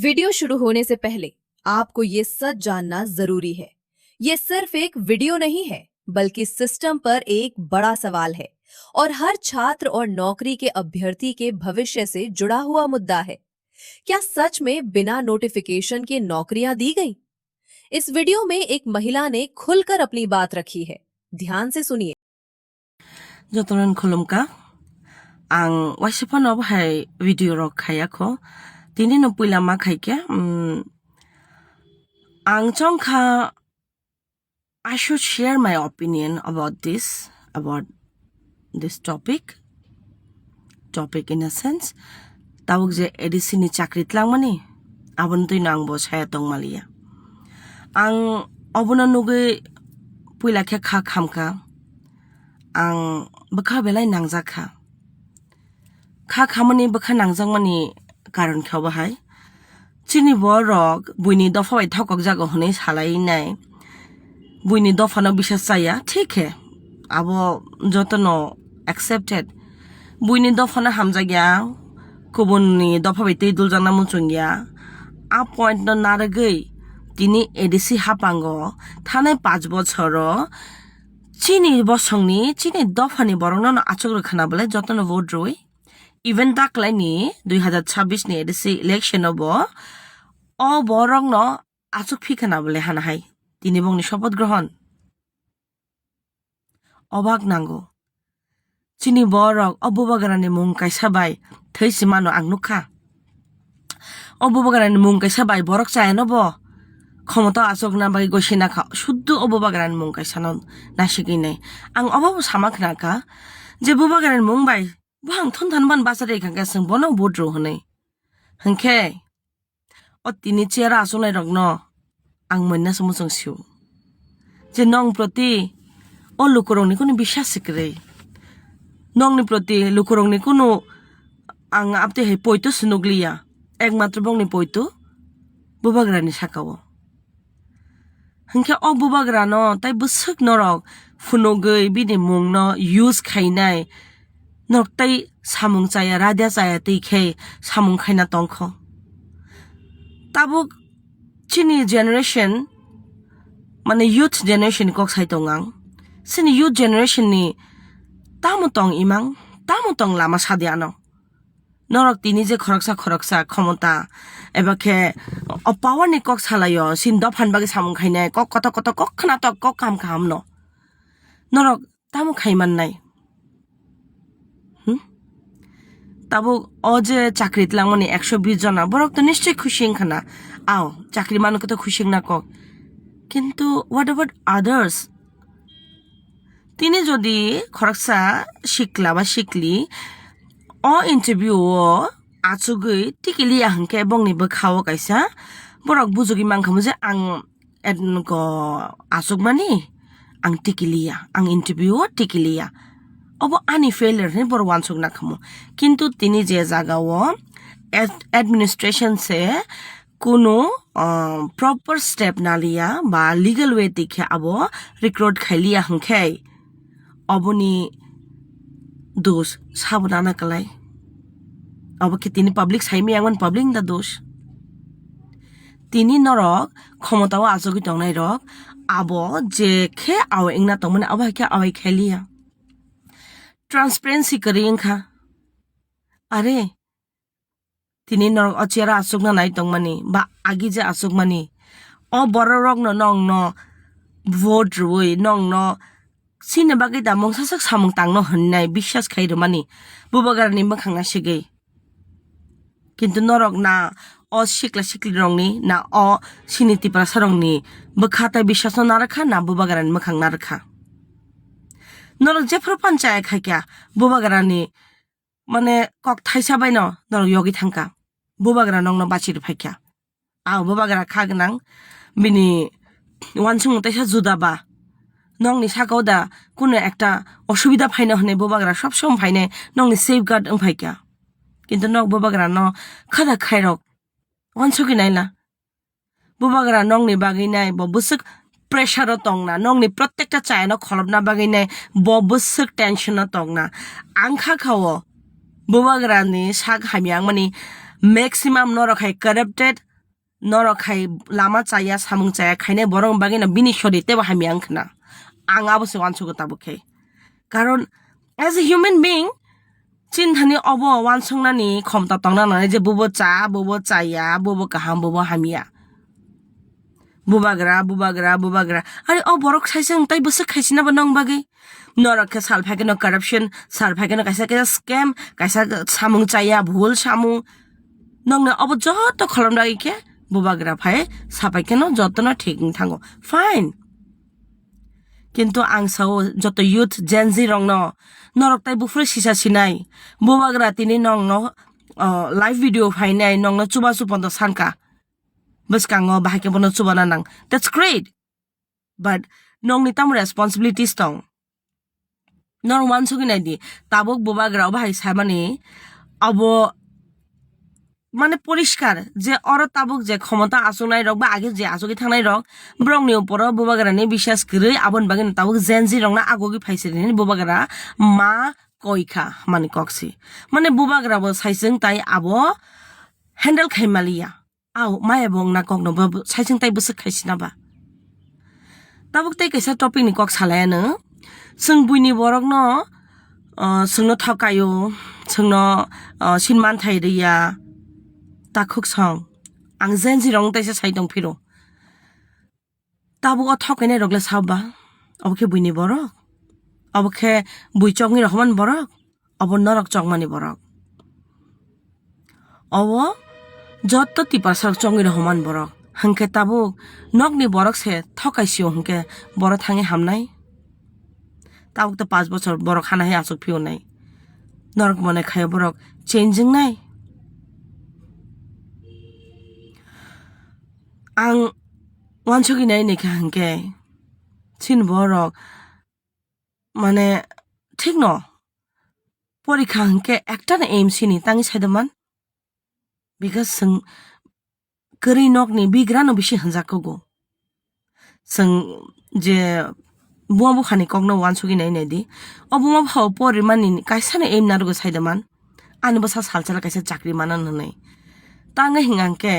Video शुरू होने से पहले आपको ये सच जानना जरूरी है। ये सिर्फ एक वीडियो नहीं है, बल्कि सिस्टम पर एक बड़ा सवाल है और हर छात्र और नौकरी के अभ्यर्थी के भविष्य से जुड़ा हुआ मुद्दा है। क्या सच में बिना नोटिफिकेशन के नौकरियां दी गई? इस वीडियो में एक महिला ने खुलकर अपनी बात रखी है। ध्यान से सुनिए। Jotoran khulumka ang wasipan hai video rok khayako tini no puila ma khaike ang chongkha I should share my opinion about this topic in a sense tawuk je edisi ni chakri tlangmani abon tui nang bo saya tong malia ang obuna nuge puila kha khamka ang bakha belai nangjaka kha khamani bakha nangjangmani karon khaba hai chini borok buini dofa bai thokok jago hone salai nai buini dofa no bisas chaya thik hai abo jotono accepted buini dofa na hamjagya kubunni dofa bai tei duljana muchungya a point no naragei tini edisi hapango thanai 5 bochoro chini bosongni chini dofani borongno achogro khana bole jotono vote roi even taklai ni 2026 ni edisi election obo o borongno achuk phikhana bole hana hai tini bongni shopot grohon obak nango chini borok obubagarani mung kaisa bai theisi mano angnukha obubagarani mung kaisa bai borok chayano bo ক্ষমতা আসক না বাকি গসি না খা শুদ্ধ অববাগান মুং কাইসানো নাসিকি নাই আং অবাব সামাক নাকা যে ববাগান মুং বাই বাং থন থানবান বাসারে খাঙ্কা সং বনো বড্রো হনে হংখে অ তিনি চেয়ারা আসনাই রগ্ন আং মন্না সমসং সিউ যে নং প্রতি অ লুকরংনি কোনো বিশ্বাস সিকরে নংনি প্রতি লুকরংনি কোনো আং আপতে হে পয়তো সুনুগলিয়া একমাত্র বংনি পয়তো ববাগানি সাকাও hangke obubagrano tai busuk norok funogei bini mungno use khainai nok tai samung chaya radia chaya tei khe samung khaina tongkho tabuk chini generation mane youth generation kok sai tongang sini youth generation ni tamutong imang tamutong lama sadiano norok tini je khoroksa khomota ebakhe o power ni kok salayo sin do phan bagi samung khainai kok kota kok khana to kok kam no norok tamu khaiman nai tabu o je chakri tlangmani 120 jona borok to nischoi khushing khana ao chakri manu ko to khushing na kok kintu what about others tini jodi khoroksa shikla ba shikli o interview o achugui tikili ahangke bongni bokhawo kaisa borok bujugi mangkhamu je ang ko asugmani ang tikilia ang interview o tikilia obo ani failure ni bor wansuk na khamu kintu tini je jaga o administration se kuno proper step na liya ba legal way tikhe abo recruit khailia hangke oboni dos sabudana kalai abo ki tini public saimi angwan public da dos tini norok khomota wa ajogi tongnai rok abo je khe aw engna tongmane abo khe awai khailia transparency kering kha are tini norok achera asugna nai tongmani ba agi je asugmani o bororok no nong no vote roi nong no sine bagai da mong sasak samung tangno honnai বিশ্বাস khairumani bubagarni makhangna sigei kintu norok na o sikla rongni na o siniti prasa rongni bkhatai বিশ্বাস na rakha na bubagaran makhang na rakha norok jefro panchaya khaikya bubagarani mane kok thaisa baino norok yogi thangka bubagara nongno bachir phaikya a bubagara khagnang bini wansung taisa judaba nongni sakauda kuno ekta অসুবিধা ফাইনা হনে ববাগরা সব সম ফাইনে নংনি safeguard ফাইকা কিন্তু knock ববাগরা ন খাদা খাইরক অনসকি নাইলা ববাগরা নংনি বাগি নাই ববুসক pressure তংনা নংনি প্রত্যেকটা China খলবনা বাগি নাই ববুসক টেনশন তংনা আংখা খাও ববাগরানি সাক হামিয়াং মানি maximum norokai corrupted norokai lama chaya samung chaya khaine borong bagina bini shori teba hami angkhna ang abo se wansugo tabuke karon as a human being chinthani obo wansongnani khomta tongna nane je bubo chaya bubo kaham bubo hamia bubagra are o borok saisang tai busa khaisina ba nong bagi norok ke sal phageno corruption sal phageno kaisa scam kaisa samung chaya bhul samung nongna obo joto kholomda ike bubagra phai sapai keno jotono thik thango fine কিন্তু আংসাও যত youth Gen Z রং নরক তাই বুফরে সিসা Sinai বুবাগরা তিনি নং live video ফাইনাই নং চুবা চুপন্দ সানকা বসকাঙ্গ বাহাকে বন চুবানা নাং that's great but নং নি তাম রেসপন্সিবিলিটিস দং নর ওয়ান সগি নাই দি তাবক বুবাগরা বাহাই সামানি অব মানে পরিষ্কার যে অর তাবুক যে ক্ষমতা আসুনাই রক বা আগে যে আসুকি থানাই রক ব্রংনি উপর বুবাগারানি বিশ্বাস করে আবন বাগিন তাবুক জেনজি রং না আগগি ফাইসিনি বুবাগারা মা কইখা মানে কক্সি মানে বুবাগারা বো সাইসিং তাই আবো হ্যান্ডেল খাইমালিয়া আও মায়া বং না কগনো সাইসিং তাই বসে খাইছিনা বা তাবুক তাই কাইসা টপিক ni kok salayaनो जों बुइनि बरक न जोंनो थकायो जोंनो सिनमान थाइरिया takuk song ang zenzi rong taisa saidong phiro tabu o thokene rogla sabba obke buini borok obke bui chongni rahman borok obon norok chongmani borok obo jotto tipar sak chongni rahman borok hangke tabu nokni borok se thokaisio hangke borok thangi hamnai tabuk to 5 bochor borok khana he asuk phio nai norok mone khayo borok changing nai ang wanchogi nai ne khangke chin borok mane ঠিক ন পরীক্ষা হংকে একটা না M Sini তাঙ্গি সাইদমান because जों গরি নকনি বিগ্রানো বেশি হনজাকগো जों যে বুয়াবু খানি কগনো ওয়ানসুগি নাই নেদি অবুমা ভাও পরিমানি কাইসানে এম নারগো সাইদমান আনি বসা সালচালা কাইসা চাকরি মানান হনাই তাঙ্গে হিংআংকে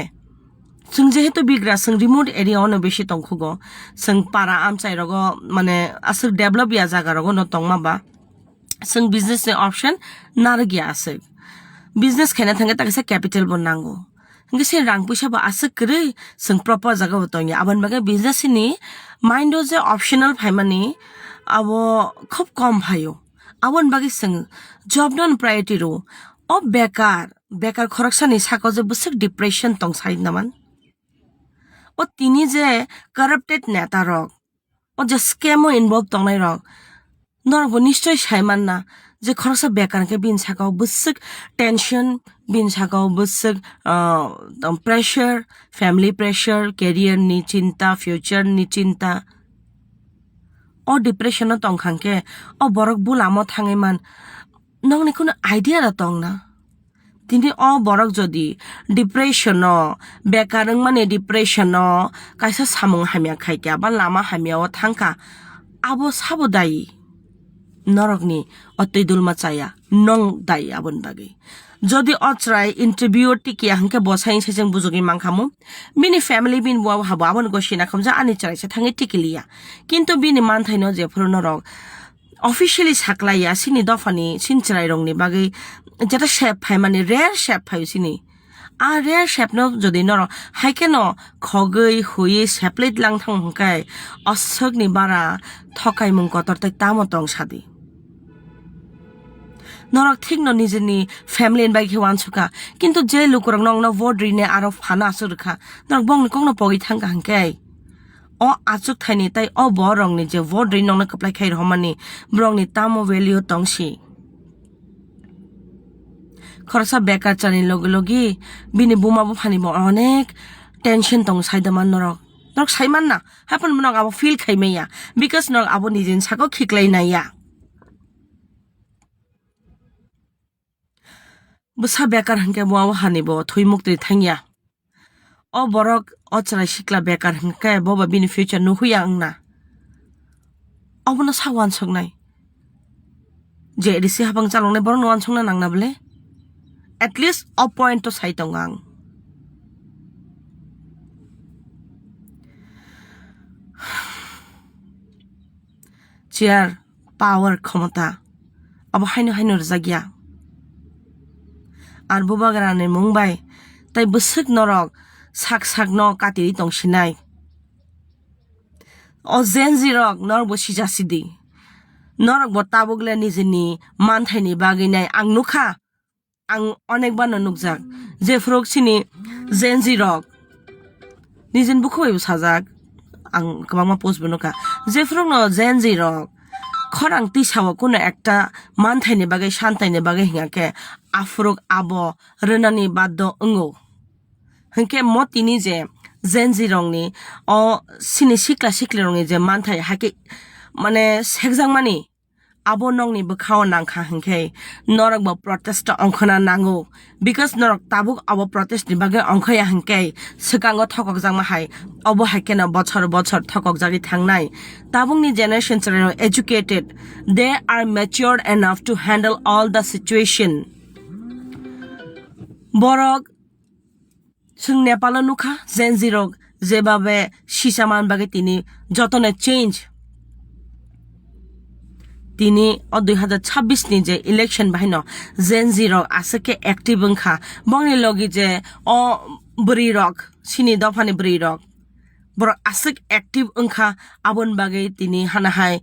जों जेहेतु बिग्रा जों रिमोट एरिया अनो बेसि तंखुगो जों पारा आमचाइ रगो माने असक डेभलप या जागा रगो न तंगमाबा जों बिजनेस नि ऑप्शन नारगिया असक बिजनेस खाना थांगे ताकसे कैपिटल बनांगो हंगे से रां पैसा बा असक करे जों प्रॉपर जागा बतंगे आबन बागे बिजनेस नि माइंडो जे ऑप्शनल फाइमानि आबो खूब कम भायो आबन बागे जों जॉब नन प्रायोरिटी रो ओ बेकार खरकसानि साको जे बुसक डिप्रेशन तंगसाइ नामान ও তিনি যে কারাপ্টেড নেতা রক ও যে স্ক্যামও ইনভলভ তংনাই রক নরব নিশ্চয় সাইমান না যে খরচা বেকারকে বিন সাকাও বুসক টেনশন বিন সাকাও বুসক প্রেসার ফ্যামিলি প্রেসার ক্যারিয়ার নি চিন্তা ফিউচার নি চিন্তা ও ডিপ্রেশন তংখাংকে ও বরক বুলামো থাঙেমান নংনি কোনো আইডিয়া রা তং না তিনি অ বরক যদি ডিপ্রেশন বেকার মানে ডিপ্রেশন কাইসা সামং হামিয়া খাইকা বা লামা হামিয়াও থাংকা আবো সাবো দাই নরকনি অতই দুলমা চায়া নং দাই আবন বাগে যদি অচরাই ইন্টারভিউ টিকি হাংকে বসাই সেজং বুজুগি মাংখামু বিনি ফ্যামিলি বিন বুয়া হাবো আবন গসিনা খমজা আনি চাইছে থাঙে টিকিলিয়া কিন্তু বিনি মানথাইনো যে ফর নরক অফিশিয়ালি সাকলাইয়া সিনি দফানি সিনচরাই রংনি বাগে যেটা শেপ ফাই মানে রেয়ার শেপ ফাই সিনি আর রেয়ার শেপ ন যদি নর হাইকে ন খগৈ হুই শেপলেট লাং থাং হংকাই অসগনি বারা থকাই মুং কতর তাই তামতং সাদি নরক ঠিক ন নিজেনি ফ্যামিলি এন বাইকে ওয়ানসুকা কিন্তু যে লুকুরং নং ন ভোট রিনে আরো ফানা আসুরখা নরক বংনি কংন পগি thangka হাংকাই o achuk thaini tai o borong ni je vote ri nong na kaplai khai romani brong ni tamo value tongsi khorsa bekar chani logi bini buma bu phani bo onek tension tong saidaman norok saiman na happen monok abo feel khai meya because norok abo nijin sako khiklai na ya busa bekar hanke bo hani bo thui mukti thangya o borok ochrai sikla bekar hingke boba bini future nu huyang na obono sawan sognai je risi habang chalongne borong wan songna nangna bele at least a point to sai tongang chair power ক্ষমতা abo haino haino rjagya ar bubagrane mungbai tai busuk norok sak sak no katiri tongsinai o zenzi rok nor bo sijasidi norok bo tabugle nijini manthaini baginai ang nukha ang onekbar no nukjak je frog sini zenzi rok nijin bukhoi sajak ang kabangma post bonuka je frog no zenzi rok khorang tisawo kuno ekta manthaini bagai shantaini bagai hingake afrok abo renani baddo ungo hingke motini je zenzi rongni o sini sikla sikli rongni je manthai hake mane sekjang mani abo nongni bkhao nangkha hingke norok bo protest ongkhona nango because norok tabuk abo protest ni bagai ongkhaya hingke sekango thokok jangma hai abo hakena bochor bochor thokok jagi thangnai tabungni generation are educated they are matured enough to handle all the situation borok sung nepalo nukha zenzi rok jebabe sisaman bagai tini jotone change tini o 2026 ni je election bahino zenzi rok asake active ngkha bongni logi je o bri rok sini dofani bri rok borok asik active ngkha abon bagai tini hanahai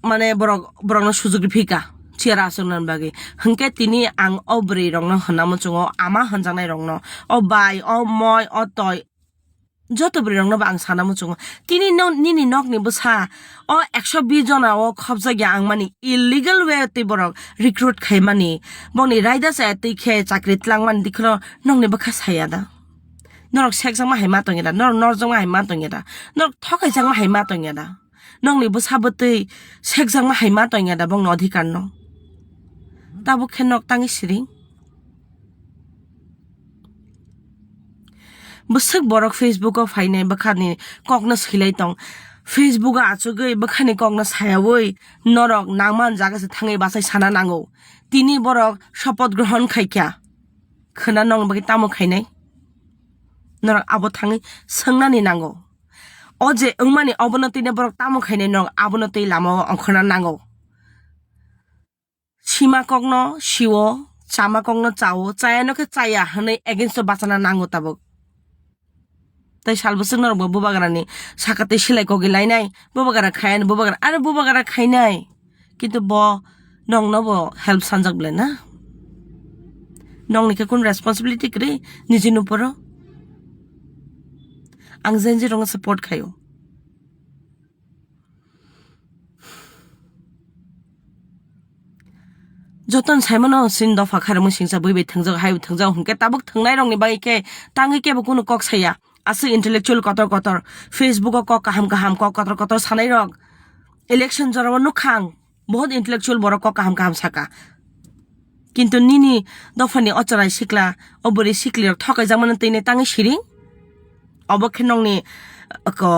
mane borok no sujug phika chera sungnan bagi hangke tini ang o bri rok no hanamo chungo ama hanjangnai rok no o bai o moi o toy joto bri rok no ang sanamo chungo tini no nini nok ni busa o 120 jona o khobja gya ang mani illegal way te borok recruit khai mani boni raida sa te khe chakri tlang man dikhro nong ni bakha sayada norok seksang ma haima tongeda nor jong ma haima tongeda norok thokai jang ma haima tongeda nong ni busa botei seksang ma haima tongeda bong no adhikar no tabo khenok tangi siring busuk borok facebook of hainai bakhani kokna khilai tong facebook a achugei bakhani kokna sayawoi norok nangman jaga se thangai basai sana nango tini borok shopot grohon khaikya khana nong bagi tamo khainai norok abo thangai sangnani nango oje ungmani obonoti ne borok tamo khainai norok abonoti lamo ongkhona nango sima kokno siwo chama kokno chawo chayano ke chaya hanai against bachana nango tabok tai salbusung norok bo bubagarani sakate silai kogi lainai bubagara khayan bubagara are bubagara khainai kintu bo nong no bo help sanjak ble na nong ni ke kun responsibility kre nijin uporo ang zenji rong support khayo joton saimono sin dofa kharmu singsa buibe thangjak hayu thangjak hungke tabuk thangnai rong ni bai ke tangi ke bo kuno kok saya ase intellectual kotor facebook o kok kaham kok kotor sanai rok election jarawo nukhang bahut intellectual borok kok kaham saka kintu nini dofani ocharai sikla obori sikli rok thokai jamana teine tangi siring obokhe nongni ko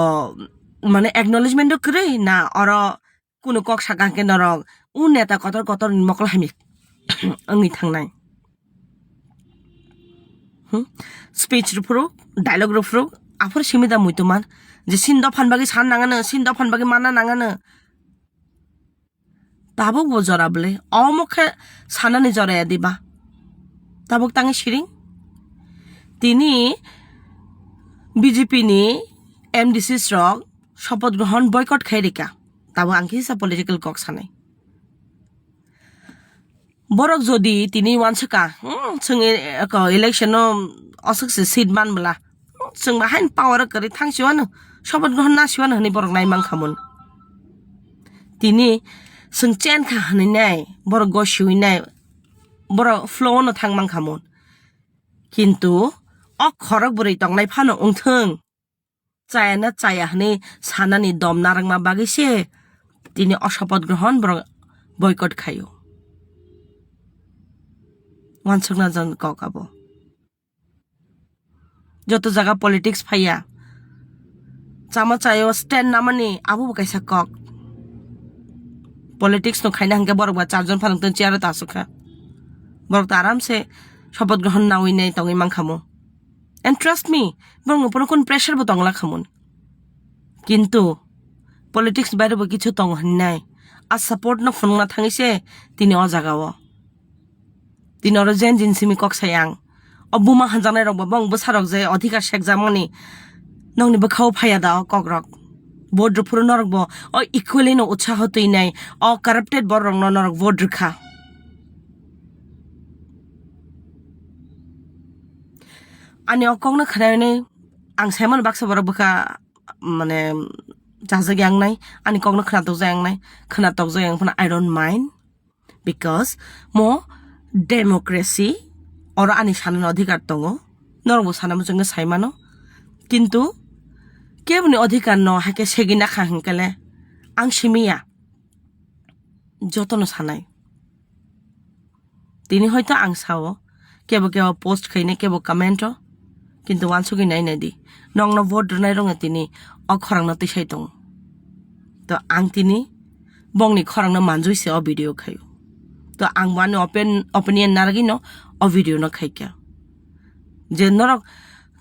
mane acknowledgement kre na oro kuno kok saka ke norok u neta kotor mokol hami angi thangnai speech rupro dialogue rupro afor simida muituman je sindo phanbagi san nangana sindo phanbagi mana nangana tabuk bo jorable omokhe sanani joraya diba tabuk tangi siring tini BJP ni MDC rok শপথ গ্রহণ boycott খাইরিকা তাবো আংকি হিসা political cock সানাই borok jodi tini wansaka sungi ko election no asukse seat man bla sung hain power kari thangsiwano shopot grohon na siwan hani borok nai mang khamun tini sung chen kha hani nai borok go shui nai borok flow no thang mang khamun kintu ok khorok buri tongnai phano ungthung chayana chaya hani sanani dom narangma bagi se tini ashopot grohon borok boycott khayo wansukna jan kokabo joto jaga politics phaya chama chayo stand namani abu kaisa kok politics no khaina hangke borok ba charjon phalangton chair ta sukha borok ta aram se শপথ গ্রহণ না হই নাই তঙ্গি মাং খামো and trust me বরং উপর কোন প্রেসার বো তংলা খামুন কিন্তু পলিটিক্স বাইরে বো কিছু তং নাই আর সাপোর্ট না ফোন না থাঙিছে তিনি অজাগাও তিনি অর জেন জিনসিমি কক সায়াং অবুমা হানজানাই রক বং বসারক যে অধিকার শেখ জামনি নংনি বখাও ফায়া দাও ককরক ভোট ফুরো নরক বো অ ইকুয়ালি ন উৎসাহ তুই নাই অ কারাপ্টেড বড় রং নরক vote Rekha ani okong na khanai nei ang seman baksa bora buka mane jaza gyang nai ani kong na khana to jang nai khana to jang phana I don't mind because mo democracy or ani sanan adhikar tongo norbo sanam jong saimano কিন্তু কেবনি অধিকার ন হাকে সেগিনা খাহিনকালে আং সিমিয়া যতন সানাই তিনি হয়তো আং Sao কেব কেব পোস্ট খাইনে কেব কমেন্ট কিন্তু ওয়ানসুকি নাই নাই দি নং ন ভোট নাই রঙে তিনি অখরাং ন তিসাই দং তো আং তিনি বংনি খরাং ন মানজুইছে অ ভিডিও খাইও তো আং ওয়ান ওপিনিয়ন নারগি ন অ ভিডিও ন খাইকা যে নরক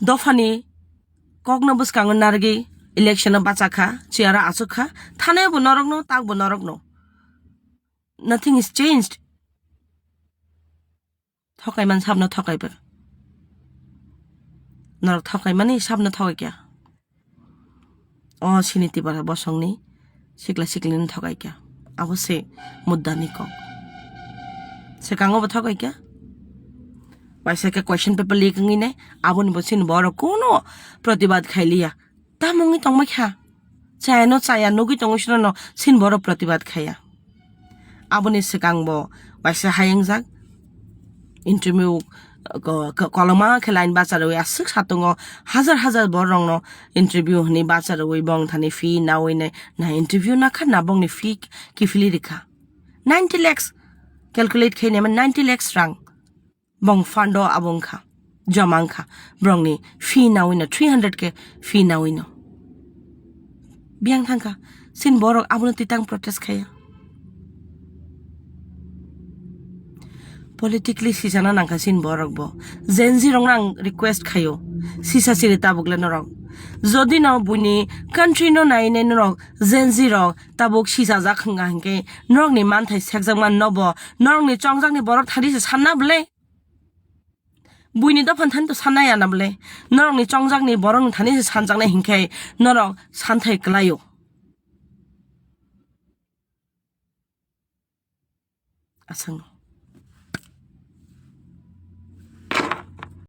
দফানি কগ্ন বুসকাং নারগি ইলেকশন বাচাখা চেয়ারা আসুখা থানে বো নরক ন তাক বো নরক ন নাথিং ইজ চেঞ্জড থকাই মান সাবন থকাইবে নরক থকাই মানে সাবন থকাই কিয়া অ সিনিতি বারা বসংনি সিকলা সিকলিন থকাই কিয়া আবসে মুদ্দানি কক সে কাঙ্গব থকাই কিয়া পাইসা কে কোয়েশ্চন পেপার লিখি নাই আবনি বসিন বড় কোনো প্রতিবাদ খাইলিয়া তা মঙ্গি তংমা খা চায়ানো চায়া নগি তংশন ন সিন বড় প্রতিবাদ খাইয়া আবনি সে কাংব পাইসা হাইং যাক ইন্টারভিউ কলমা খেলাইন বাচার ওই আসুক সাতঙ্গ হাজার হাজার বড় রং ইন্টারভিউ হনি বাচার ওই বং থানি ফি না ওই না ইন্টারভিউ না খা না বংনি ফি কি ফিলি রেখা 90 lakhs ক্যালকুলেট খাই নেমে 90 lakhs Rang bong fando abong kha jamang kha brong ni fi na wina 300 ke fi na wina biang thang kha sin borok abun titang protest khaya politically sisana nang kha sin borok bo zenzi rong nang request khayo sisa siri tabukle norok jodi na buni country no nai ne norok zenzi rok tabuk sisa ja khanga hangke norok ni man thai sekjang man nobo norok ni chongjang ni borok thari se sanna bole buini da phan than to sanaya na bole norok ni chongjang ni borong thani se sanjang na hingkai norok santhai klayo asang